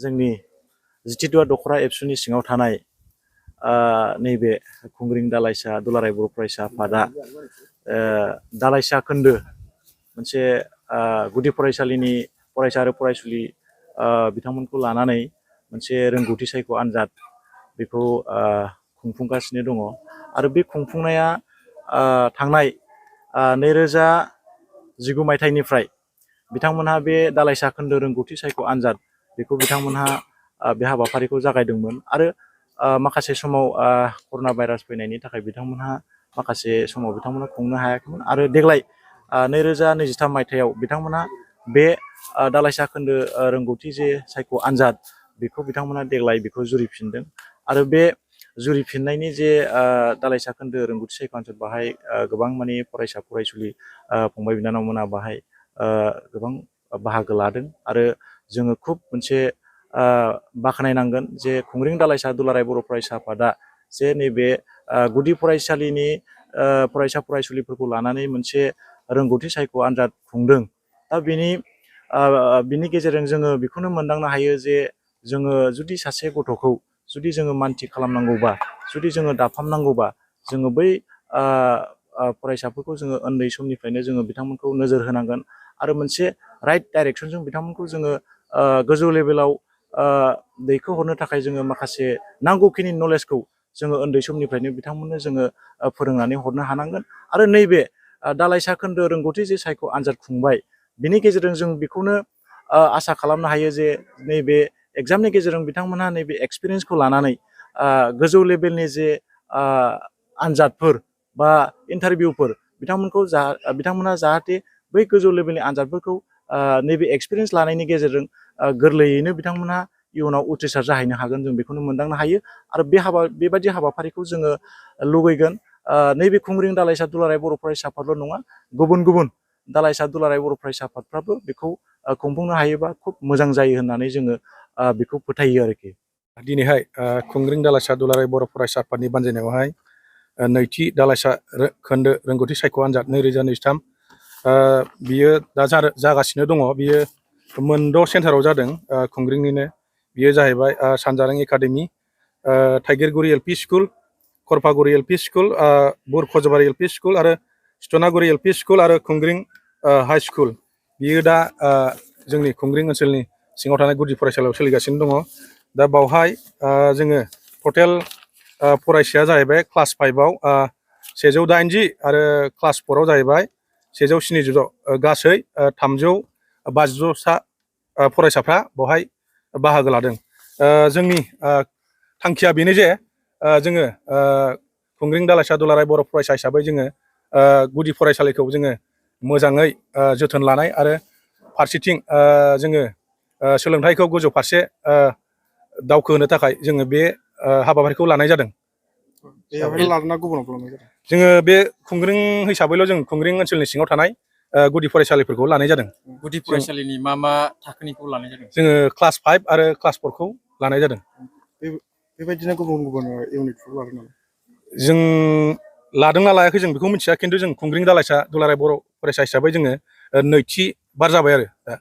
जोंनि जिटिटुवा दख'रा एबसुनि सिङाव थानाय नैबे खुंग्रिं दालाइसा दुलाराय बर' फरायसा आफादा दालाइसा खोन्दो मोनसे गुदि फरायसालिनि फरायसा आरो फरायसुलि बिथांमोनखौ लानानै मोनसे रोंगौथि सायख' आनजाद बेखौ खुंफुंगासिनो दङ आरो बे खुंफुंनाया थांनाय 2019 मायथाइनिफ्राय बिथांमोनहा बे दालाइसा खोन्दो रोंगौथि सायख' आनजाद बेखौ बिथांमोनहा बे हाबाफारिखौ जागायदोंमोन आरो माखासे समाव कर'ना भाइरास फैनायनि थाखाय बिथांमोनहा माखासे समाव बिथांमोनहा खुंनो हायाखैमोन आरो देग्लाय 2023 मायथाइयाव बिथांमोनहा बे दालाइसा खोन्दो रोंगौथि जे सायख' आनजाद बेखौ बिथांमोनहा देग्लाय बेखौ जुरिफिनदों आरो बे जुरिफिननायनि जे दालाइसा खोन्दो रोंगौथि सायख' आनजाद बाहाय गोबां माने फरायसा फरायसुलि फंबाय बिनानावमोना बाहाय गोबां बाहागो लादों आरो जोङो खुब मोनसे बाख्नायनांगोन जे खुंग्रिं दालाइसा दुलाराय बर' फरायसा आफादा जे नैबे गुदि फरायसालिनि फरायसा फरायसुलिफोरखौ लानानै मोनसे रोंगौथि सायख' आनजाद खुंदों। दा बिनि गेजेरजों जोङो बेखौनो मोनदांनो हायो जे जोङो जुदि सासे गथ'खौ जुदि जोङो मानथि खालामनांगौबा जुदि जोङो दाफामनांगौबा जोङो बै फरायसाफोरखौ जोङो उन्दै समनिफ्रायनो जोङो बिथांमोनखौ नोजोर होनांगोन आरो मोनसे राइट डाइरेक्सनजों बिथांमोनखौ जोङो गोजौ लेभेलाव दैखोहरनो थाखाय जोङो माखासे नांगौखिनि नलेजखौ जोङो उन्दै समनिफ्रायनो बिथांमोननो जोङो फोरोंनानै हरनो हानांगोन आरो नैबे दालाइसा खोन्दो रोंगौथि जे सायख' आनजाद खुंबाय बिनि गेजेरजों जों बेखौनो आसा खालामनो हायो जे नैबे एग्जामनि गेजेरजों बिथांमोनहा नैबे एक्सपिरियेन्सखौ लानानै गोजौ लेभेलनि जे आनजादफोर बा इन्टारभिउफोर बिथांमोनहा जाहाथे बै गोजौ लेभेलनि आनजादफोरखौ नैबे एक्सपिरियेन्स लानायनि गेजेरजों गोरलैयैनो बिथांमोनहा इयुनाव उथ्रिसार जाहैनो हागोन जों बेखौनो मोनदांनो हायो आरो बेबायदि हाबाफारिखौ जोङो लुबैगोन नैबे खुंग्रिं दालाइसा दुलाराय बर' फरायसा आफादल' नङा गुबुन गुबुन दालाइसा दुलाराय बर' फरायसा आफादफ्राबो बेखौ खुंफुंनो हायोबा खुब मोजां जायो होननानै जोङो बेखौ फोथायो आरोखि। दिनैहाय खुंग्रिं दालाइसा दुलाराय बर' फरायसा आफादनि बानजायनायावहाय नैथि दालाइसा खोन्दो रोंगौथि सायख' आनजाद 2023 बियो दा जागासिनो दङ। बियो मोनद' सेन्टाराव जादों खुंग्रिंनिनो। बियो जाहैबाय सानजारें academy, Thaigirguri LP school, Kharphaguri LP school, Burkhajbari LP school आरो सिथनागुरि एलपि स्कुल आरो खुंग्रिं हाइ स्कुल। बियो दा जोंनि खुंग्रिं ओनसोलनि सिङाव थानाय गुदि फरायसालियाव सोलिगासिनो दङ। दा बावहाय जोङो टटेल फरायसाया जाहैबाय क्लास 5आव 180 आरो क्लास 4आव जाहैबाय 170 गासै 352सा फरायसाफ्रा बेवहाय बाहागो लादों। जोंनि थांखिया बेनो जे जोङो खुंग्रिं दालाइसा दुलाराय बर' फरायसा हिसाबै जोङो गुदि फरायसालिखौ जोङो मोजाङै जोथोन लानाय आरो फारसेथिं जोङो सोलोंथाइखौ गोजौ फारसे दावखोहोनो थाखाय जोङो बे हाबाफारिखौ लानाय जादों। जोङो बे खुंग्रिं हिसाबैल' जों खुंग्रिं ओनसोलनि सिङाव थानाय गुदि फरायसालिफोरखौ लानाय जादों। गुदि फरायसालिनि मा थाखोनिखौ लानाय जादों? जोङो क्लास 5 आरो क्लास 4खौ लानाय जादों। बेबायदिनो गुबुन गुबुन इउनिटफोर लादों नामा? जों लादोंना लायाखै जों बेखौ मिथिया, खिन्थु जों खुंग्रिं दालाइसा दुलाराय बर' फरायसा हिसाबै जोङो नैथि बार जाबाय आरो दा।